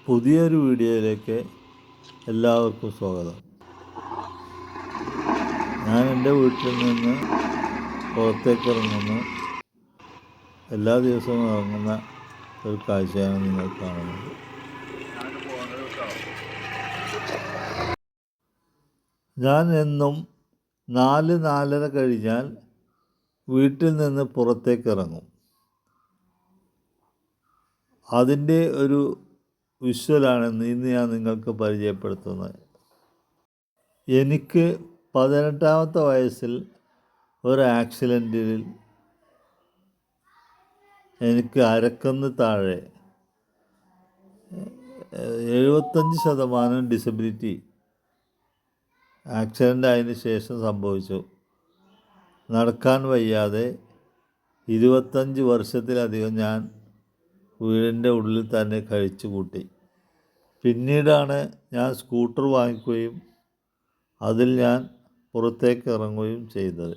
പുതിയൊരു വീഡിയോയിലേക്ക് എല്ലാവർക്കും സ്വാഗതം. ഞാൻ എൻ്റെ വീട്ടിൽ നിന്ന് പുറത്തേക്ക് ഇറങ്ങുന്നു. എല്ലാ ദിവസവും ഇറങ്ങുന്ന ഒരു കാഴ്ചയാണ് നിങ്ങൾ കാണുന്നത്. ഞാൻ എന്നും 4-4:30 കഴിഞ്ഞാൽ വീട്ടിൽ നിന്ന് പുറത്തേക്ക് ഇറങ്ങും. അതിൻ്റെ ഒരു വിഷ്വലാണ് ഇന്ന് ഞാൻ നിങ്ങൾക്ക് പരിചയപ്പെടുത്തുന്നത്. എനിക്ക് 18ാമത്തെ വയസ്സിൽ ഒരു ആക്സിഡൻറ്റിൽ എനിക്ക് അരക്കന്ന് താഴെ 75% ഡിസബിലിറ്റി ആക്സിഡൻ്റ് ആയതിന് ശേഷം സംഭവിച്ചു. നടക്കാൻ വയ്യാതെ 25 വർഷത്തിലധികം ഞാൻ വീടിൻ്റെ ഉള്ളിൽ തന്നെ കഴിച്ചു കൂട്ടി. പിന്നീടാണ് ഞാൻ സ്കൂട്ടർ വാങ്ങിക്കുകയും അതിൽ ഞാൻ പുറത്തേക്ക് ഇറങ്ങുകയും ചെയ്തത്.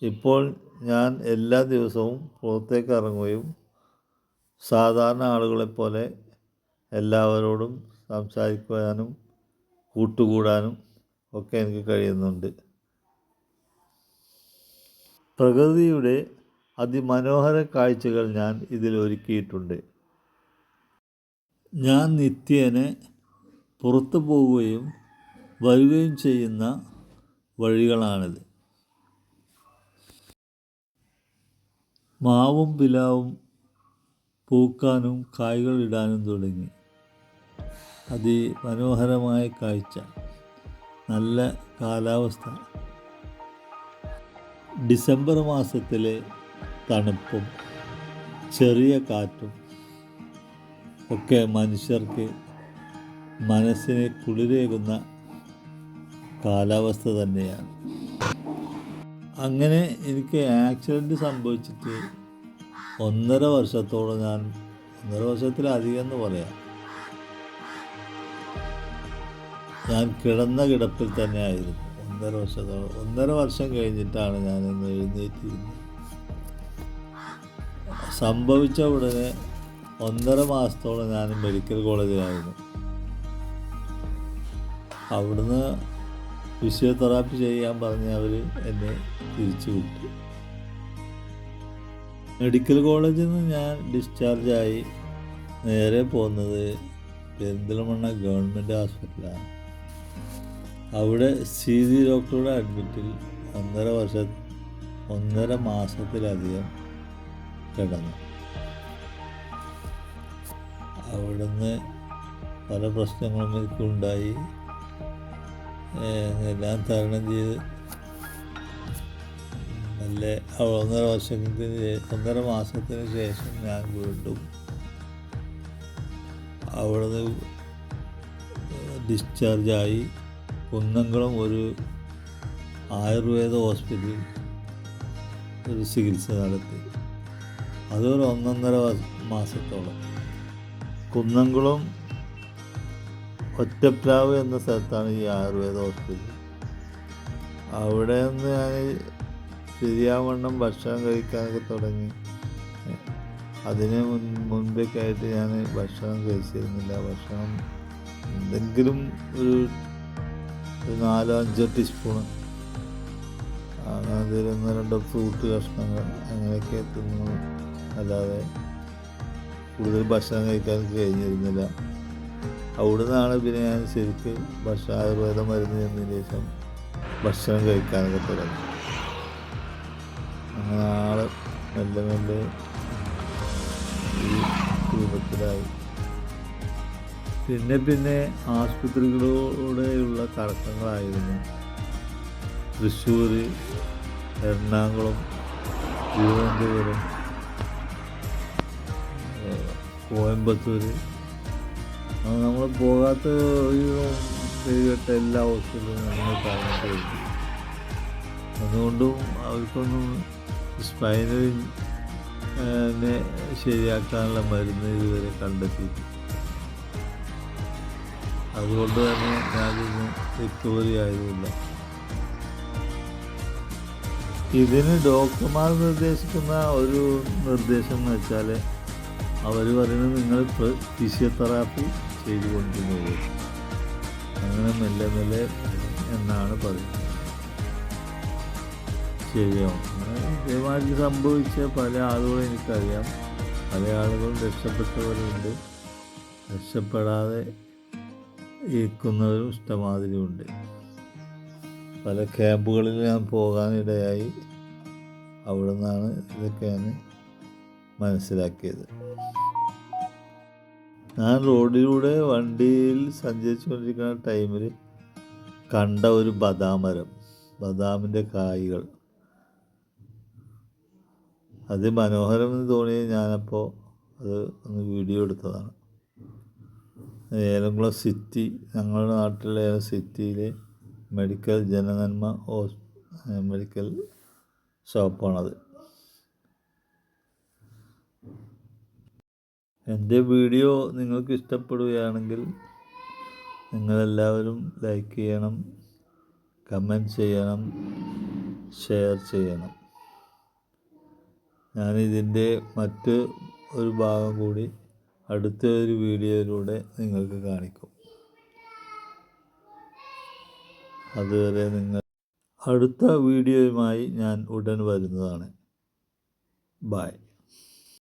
ഇപ്പോൾ ഞാൻ എല്ലാ ദിവസവും പുറത്തേക്ക് ഇറങ്ങുകയും സാധാരണ ആളുകളെപ്പോലെ എല്ലാവരോടും സംസാരിക്കാനും കൂട്ടുകൂടാനും ഒക്കെ എനിക്ക് കഴിയുന്നുണ്ട്. പ്രകൃതിയുടെ അതിമനോഹര കാഴ്ചകൾ ഞാൻ ഇതിൽ ഒരുക്കിയിട്ടുണ്ട്. ഞാൻ നിത്യേന പുറത്തു പോവുകയും വരികയും ചെയ്യുന്ന വഴികളാണിത്. മാവും പിലാവും പൂക്കാനും കായ്കൾ ഇടാനും തുടങ്ങി. അതിമനോഹരമായ കാഴ്ച, നല്ല കാലാവസ്ഥ. ഡിസംബർ മാസത്തിലെ തണുപ്പും ചെറിയ കാറ്റും ഒക്കെ മനുഷ്യർക്ക് മനസ്സിനെ കുളിരേകുന്ന കാലാവസ്ഥ തന്നെയാണ്. അങ്ങനെ എനിക്ക് ആക്സിഡൻറ്റ് സംഭവിച്ചിട്ട് 1.5 വർഷത്തോളം 1.5 വർഷത്തിലധികം എന്ന് പറയാം, ഞാൻ കിടന്ന കിടപ്പിൽ തന്നെ ആയിരുന്നു. 1.5 വർഷത്തോളം. 1.5 വർഷം കഴിഞ്ഞിട്ടാണ് ഞാനിന്ന് എഴുന്നേറ്റിരുന്നത്. സംഭവിച്ച ഉടനെ 1.5 മാസത്തോളം ഞാൻ മെഡിക്കൽ കോളേജിലായിരുന്നു. അവിടുന്ന് ഫിസിയോതെറാപ്പി ചെയ്യാൻ പറഞ്ഞ് അവർ എന്നെ തിരിച്ചു വിട്ടു. മെഡിക്കൽ കോളേജിൽ നിന്ന് ഞാൻ ഡിസ്ചാർജായി നേരെ പോകുന്നത് പെരിന്തൽമണ്ണ ഗവൺമെൻറ് ഹോസ്പിറ്റലാണ്. അവിടെ CG ഡോക്ടറുടെ അഡ്മിറ്റിൽ 1.5 മാസത്തിലധികം കിടന്നു. അവിടുന്ന് പല പ്രശ്നങ്ങളും എനിക്കുണ്ടായി. എല്ലാം തരണം ചെയ്ത് നല്ല 1.5 മാസത്തിന് ശേഷം ഞാൻ വീണ്ടും അവിടുന്ന് ഡിസ്ചാർജായി കുന്നംകുളം ഒരു ആയുർവേദ ഹോസ്പിറ്റലിൽ ഒരു ചികിത്സ നടത്തി. അതൊരു 1.5 മാസത്തോളം. കുന്നംകുളം ഒറ്റപ്ലാവ് എന്ന സ്ഥലത്താണ് ഈ ആയുർവേദ ഹോസ്പിറ്റൽ. അവിടെ നിന്ന് ഞാൻ ശരിയാവണ്ണം ഭക്ഷണം കഴിക്കാനൊക്കെ തുടങ്ങി. അതിന് മുൻപൊക്കെ ആയിട്ട് ഞാൻ ഭക്ഷണം കഴിച്ചിരുന്നില്ല. ഭക്ഷണം എന്തെങ്കിലും ഒരു 4-5 ടീസ്പൂൺ അങ്ങനെ 1-2 ഫ്രൂട്ട് കഷ്ണങ്ങൾ അങ്ങനെയൊക്കെ തിന്നു, അല്ലാതെ കൂടുതൽ ഭക്ഷണം കഴിക്കാൻ കഴിഞ്ഞിരുന്നില്ല. അവിടെ നിന്നാണ് പിന്നെ ഞാൻ ശരിക്ക് ആയുർവേദ മരുന്ന് ചെന്നതിന് ശേഷം ഭക്ഷണം കഴിക്കാനൊക്കെ തുടങ്ങി. അങ്ങനെ ആൾ മെല്ലെ മെല്ലെ ഈ രൂപത്തിലായി. പിന്നെ ആശുപത്രികളിലൂടെയുള്ള കറക്കങ്ങളായിരുന്നു. തൃശ്ശൂർ, എറണാകുളം, തിരുവനന്തപുരം, കോയമ്പത്തൂർ, നമ്മൾ പോകാത്ത ഒരു പേരുകെട്ട എല്ലാ ഹോസ്പിറ്റലും നമ്മൾ കാണാൻ കഴിഞ്ഞു. അതുകൊണ്ടും അവർക്കൊന്നും സ്പൈനലിനെ ശരിയാക്കാനുള്ള മരുന്ന് ഇതുവരെ കണ്ടെത്തിയിട്ടില്ല. അതുകൊണ്ട് തന്നെ ഞാനിന്ന് റിക്കവറി ആയതുമില്ല. ഇതിന് ഡോക്ടർമാർ നിർദ്ദേശിക്കുന്ന ഒരു നിർദ്ദേശം എന്ന് വെച്ചാൽ അവർ പറയുന്നത് നിങ്ങൾ ഫിസിയോതെറാപ്പി ചെയ്തുകൊണ്ടിരുന്നത്, അങ്ങനെ മെല്ലെ മെല്ലെ എന്നാണ് പറയുന്നത്. ശരിയാവും. ഇതേമാതിരി സംഭവിച്ച പല ആളുകളും എനിക്കറിയാം. പല ആളുകളും രക്ഷപ്പെട്ടവരുണ്ട്, രക്ഷപ്പെടാതെ ഇരിക്കുന്നവരും ഇഷ്ടമാതിരിയുണ്ട്. പല ക്യാമ്പുകളിൽ ഞാൻ പോകാനിടയായി. അവിടെ നിന്നാണ് ഇതൊക്കെ ഞാൻ മനസ്സിലാക്കിയത്. ഞാൻ റോഡിലൂടെ വണ്ടിയിൽ സഞ്ചരിച്ചുകൊണ്ടിരിക്കുന്ന ടൈമിൽ കണ്ട ഒരു ബദാമരം, ബദാമിൻ്റെ കായ്കൾ അതിമനോഹരമെന്ന് തോന്നിയത് ഞാനപ്പോൾ അത് ഒന്ന് വീഡിയോ എടുത്തതാണ്. ഏലംകുളം സിറ്റി, ഞങ്ങളുടെ നാട്ടിലെ സിറ്റിയിലെ മെഡിക്കൽ ജനനന്മ മെഡിക്കൽ ഷോപ്പാണത്. എൻ്റെ വീഡിയോ നിങ്ങൾക്ക് ഇഷ്ടപ്പെടുകയാണെങ്കിൽ നിങ്ങളെല്ലാവരും ലൈക്ക് ചെയ്യണം, കമൻറ്റ് ചെയ്യണം, ഷെയർ ചെയ്യണം. ഞാനിതിൻ്റെ മറ്റ് ഒരു ഭാഗം കൂടി അടുത്ത ഒരു വീഡിയോയിലൂടെ നിങ്ങൾക്ക് കാണിക്കും. അതുവരെ അടുത്ത വീഡിയോയുമായി ഞാൻ ഉടൻ വരുന്നതാണ്. ബൈ.